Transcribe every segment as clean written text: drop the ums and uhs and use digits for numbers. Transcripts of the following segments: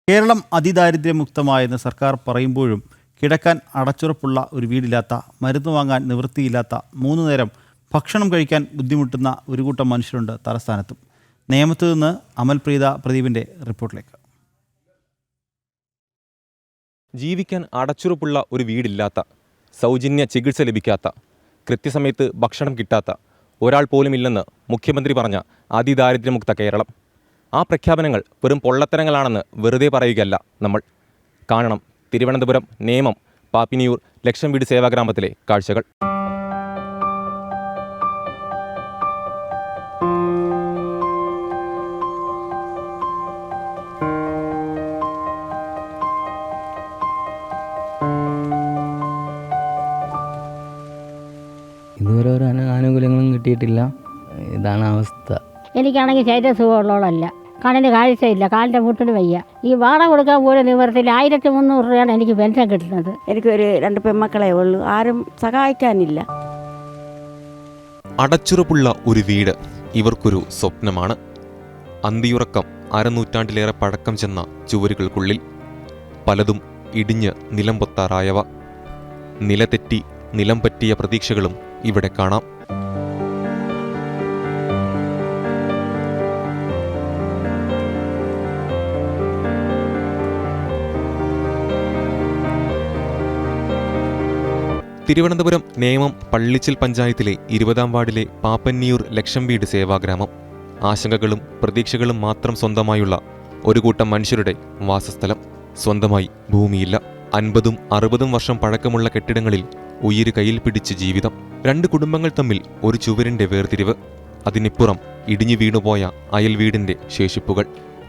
കേരളം അതിദാരിദ്ര്യമുക്തമായെന്ന് സർക്കാർ പറയുമ്പോഴും കിടക്കാൻ അടച്ചുറപ്പുള്ള ഒരു വീടില്ലാത്ത, മരുന്ന് വാങ്ങാൻ നിവൃത്തിയില്ലാത്ത, 3 നേരം ഭക്ഷണം കഴിക്കാൻ ബുദ്ധിമുട്ടുന്ന ഒരു കൂട്ടം മനുഷ്യരുണ്ട് തലസ്ഥാനത്തും. നേമത്ത് നിന്ന് അമൽപ്രീത പ്രദീപിൻ്റെ റിപ്പോർട്ടിലേക്ക്. ജീവിക്കാൻ അടച്ചുറപ്പുള്ള ഒരു വീടില്ലാത്ത, സൗജന്യ ചികിത്സ ലഭിക്കാത്ത, കൃത്യസമയത്ത് ഭക്ഷണം കിട്ടാത്ത ഒരാൾ പോലുമില്ലെന്ന് മുഖ്യമന്ത്രി പറഞ്ഞ അതിദാരിദ്ര്യമുക്ത കേരളം. ആ പ്രഖ്യാപനങ്ങൾ വെറും പൊള്ളത്തരങ്ങളാണെന്ന് വെറുതെ പറയുകയല്ല നമ്മൾ. കാണണം തിരുവനന്തപുരം നേമം പാപ്പിനിയൂർ ലക്ഷം വീട് സേവാഗ്രാമത്തിലെ കാഴ്ചകൾ. ഇതുവരെ ഒരു ആനുകൂല്യങ്ങളും കിട്ടിയിട്ടില്ല. ഇതാണ് അവസ്ഥ. എനിക്കാണെങ്കിൽ ശരീരസുഖമുള്ളവളല്ല, കണ്ണിന് കാഴ്ചയില്ല, കാലിൻ്റെ മുട്ടിന് വയ്യ. ഈ വാടക കൊടുക്കാൻ പോലും നിവർത്തിയിൽ 1300 രൂപയാണ് എനിക്ക് പെൻഷൻ കിട്ടുന്നത്. എനിക്കൊരു 2 പെൺമക്കളെ ഉള്ളൂ, ആരും സഹായിക്കാനില്ല. അടച്ചുറപ്പുള്ള ഒരു വീട് ഇവർക്കൊരു സ്വപ്നമാണ്. അന്തിയുറക്കം അരനൂറ്റാണ്ടിലേറെ പഴക്കം ചെന്ന ചുവരുകൾക്കുള്ളിൽ പലതും ഇടിഞ്ഞ് നിലം പൊത്താറായവ. നിലതെറ്റി നിലം പറ്റിയ പ്രതീക്ഷകളും ഇവിടെ കാണാം. തിരുവനന്തപുരം നേമം പള്ളിച്ചിൽ പഞ്ചായത്തിലെ 20-ാം വാർഡിലെ പാപ്പന്നിയൂർ ലക്ഷം വീട് സേവാഗ്രാമം. ആശങ്കകളും പ്രതീക്ഷകളും മാത്രം സ്വന്തമായുള്ള ഒരു കൂട്ടം മനുഷ്യരുടെ വാസസ്ഥലം. സ്വന്തമായി ഭൂമിയില്ല. 50-60 വർഷം പഴക്കമുള്ള കെട്ടിടങ്ങളിൽ ഉയിര് കയ്യിൽ പിടിച്ച് ജീവിതം. 2 കുടുംബങ്ങൾ തമ്മിൽ ഒരു ചുവരിന്റെ വേർതിരിവ്. അതിനിപ്പുറം ഇടിഞ്ഞു വീണുപോയ അയൽ വീടിന്റെ ശേഷിപ്പുകൾ.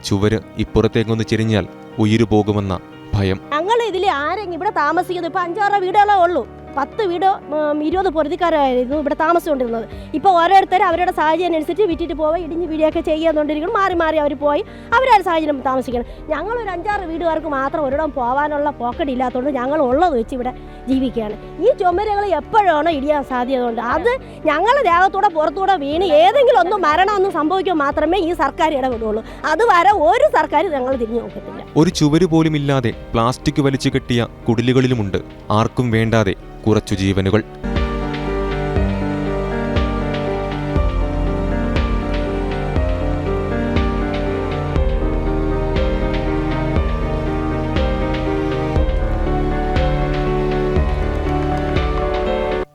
ചുവര് ഇപ്പുറത്തേക്കൊന്ന് ചെരിഞ്ഞാൽ ഉയിര് പോകുമെന്ന ഭയം. ഞങ്ങൾ ഇതിൽ ആരെങ്കിലും ഇവിടെ താമസിക്കുന്നത് ഇപ്പൊ 5-6 വീടുകളേ ഉള്ളൂ. 10 വീടോ 20 പൊറുതിക്കാരായിരുന്നു ഇവിടെ താമസിച്ചുകൊണ്ടിരുന്നത്. ഇപ്പോൾ ഓരോരുത്തരും അവരുടെ സാഹചര്യം അനുസരിച്ച് വിറ്റിട്ട് പോവുക, ഇടിഞ്ഞ് വീടിയൊക്കെ ചെയ്യാന്നുകൊണ്ടിരിക്കണം. മാറി മാറി അവർ പോയി അവരൊരു സാഹചര്യം താമസിക്കണം. ഞങ്ങളൊരു 5-6 വീടുകാർക്ക് മാത്രം ഒരിടം പോകാനുള്ള പോക്കറ്റ് ഇല്ലാത്തതുകൊണ്ട് ഞങ്ങൾ ഉള്ളത് വെച്ച് ഇവിടെ ജീവിക്കുകയാണ്. ഈ ചുമരുകൾ എപ്പോഴാണോ ഇടിയാൻ സാധ്യതയുണ്ട്. അത് ഞങ്ങളുടെ ദേഹത്തൂടെ പുറത്തൂടെ വീണ് ഏതെങ്കിലും ഒന്നും മരണമൊന്നും സംഭവിക്കുമ്പോൾ മാത്രമേ ഈ സർക്കാർ ഇടപെടുകയുള്ളൂ. അതുവരെ ഒരു സർക്കാർ ഞങ്ങൾ തിരിഞ്ഞു നോക്കത്തില്ല. ഒരു ചുവര് പോലുമില്ലാതെ പ്ലാസ്റ്റിക് വലിച്ചു കെട്ടിയ കുടിലുകളിലുമുണ്ട് ആർക്കും വേണ്ടാതെ കുറച്ചു ജീവനുകൾ.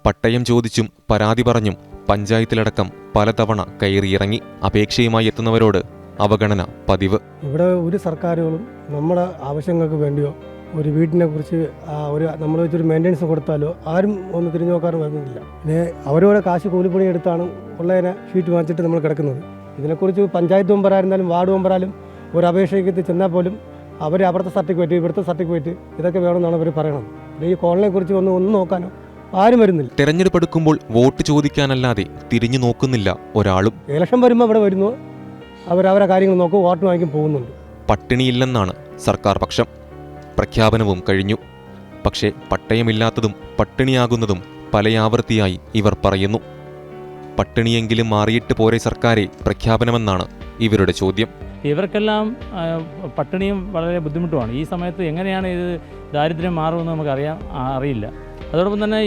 പട്ടയം ചോദിച്ചും പരാതി പറഞ്ഞും പഞ്ചായത്തിലടക്കം പലതവണ കയറിയിറങ്ങി. അപേക്ഷയുമായി എത്തുന്നവരോട് അവഗണന പതിവ്. ഇവിടെ ഒരു സർക്കാരുകളും നമ്മുടെ ആവശ്യങ്ങൾക്ക് വേണ്ടിയോ ഒരു വീട്ടിനെ കുറിച്ച് നമ്മൾ വെച്ചൊരു മെയിൻ്റെനൻസ് കൊടുത്താലോ ആരും ഒന്ന് തിരിഞ്ഞു നോക്കാനും വരുന്നില്ല. പിന്നെ അവരോട് കാശ് കൂലിപ്പണി എടുത്താണ് ഉള്ളതിനെ ഷീറ്റ് വാങ്ങിച്ചിട്ട് നമ്മൾ കിടക്കുന്നത്. ഇതിനെക്കുറിച്ച് പഞ്ചായത്ത് മെമ്പറായിരുന്നാലും വാർഡ് മെമ്പറായാലും ഒരു അപേക്ഷയ്ക്ക് ചെന്നാൽ പോലും അവർ അവിടുത്തെ സർട്ടിഫിക്കറ്റ് ഇവിടുത്തെ സർട്ടിഫിക്കറ്റ് ഇതൊക്കെ വേണമെന്നാണ് അവർ പറയണത്. ഈ കോളനിയെക്കുറിച്ച് ഒന്നും നോക്കാനോ ആരും വരുന്നില്ല. തെരഞ്ഞെടുപ്പ് എടുക്കുമ്പോൾ വോട്ട് ചോദിക്കാനല്ലാതെ തിരിഞ്ഞു നോക്കുന്നില്ല ഒരാളും. ഇലക്ഷൻ വരുമ്പോൾ ഇവിടെ വരുന്നു, അവരവരെ കാര്യങ്ങൾ നോക്കും, വോട്ട് വാങ്ങിക്കും പോകുന്നുണ്ട്. പട്ടിണിയില്ലെന്നാണ് സർക്കാർ പക്ഷം. പ്രഖ്യാപനവും കഴിഞ്ഞു. പക്ഷേ പട്ടയമില്ലാത്തതും പട്ടിണിയാകുന്നതും പലയാവർത്തിയായി ഇവർ പറയുന്നു. പട്ടിണിയെങ്കിലും മാറിയിട്ട് പോരെ സർക്കാരെ പ്രഖ്യാപനമെന്നാണ് ഇവരുടെ ചോദ്യം. ഇവർക്കെല്ലാം പട്ടിണിയും വളരെ ബുദ്ധിമുട്ടുമാണ്. ഈ സമയത്ത് എങ്ങനെയാണ് ഇത് ദാരിദ്ര്യം മാറുമെന്ന് അറിയില്ല. അതോടൊപ്പം തന്നെ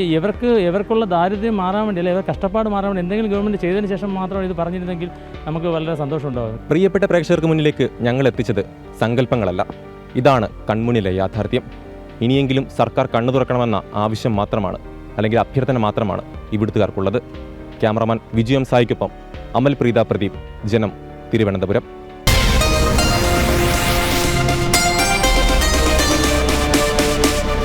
ഇവർക്കുള്ള ദാരിദ്ര്യം മാറാൻ വേണ്ടി, അല്ലെങ്കിൽ ഇവർ കഷ്ടപ്പാട് മാറാൻ വേണ്ടി എന്തെങ്കിലും ഗവൺമെൻറ് ചെയ്തതിന് ശേഷം മാത്രം ഇത് പറഞ്ഞിരുന്നെങ്കിൽ നമുക്ക് വളരെ സന്തോഷമുണ്ടാകും. പ്രിയപ്പെട്ട പ്രേക്ഷകർക്ക് മുന്നിലേക്ക് ഞങ്ങൾ എത്തിച്ചത് സങ്കല്പങ്ങളല്ല, ഇതാണ് കൺമുന്നിലെ യാഥാർത്ഥ്യം. ഇനിയെങ്കിലും സർക്കാർ കണ്ണു തുറക്കണമെന്ന ആവശ്യം മാത്രമാണ്, അല്ലെങ്കിൽ അഭ്യർത്ഥന മാത്രമാണ് ഇവിടുത്തുകാർക്കുള്ളത്. ക്യാമറമാൻ വിജയം സായിക്കൊപ്പം അമൽപ്രീത പ്രദീപ്, ജനം, തിരുവനന്തപുരം.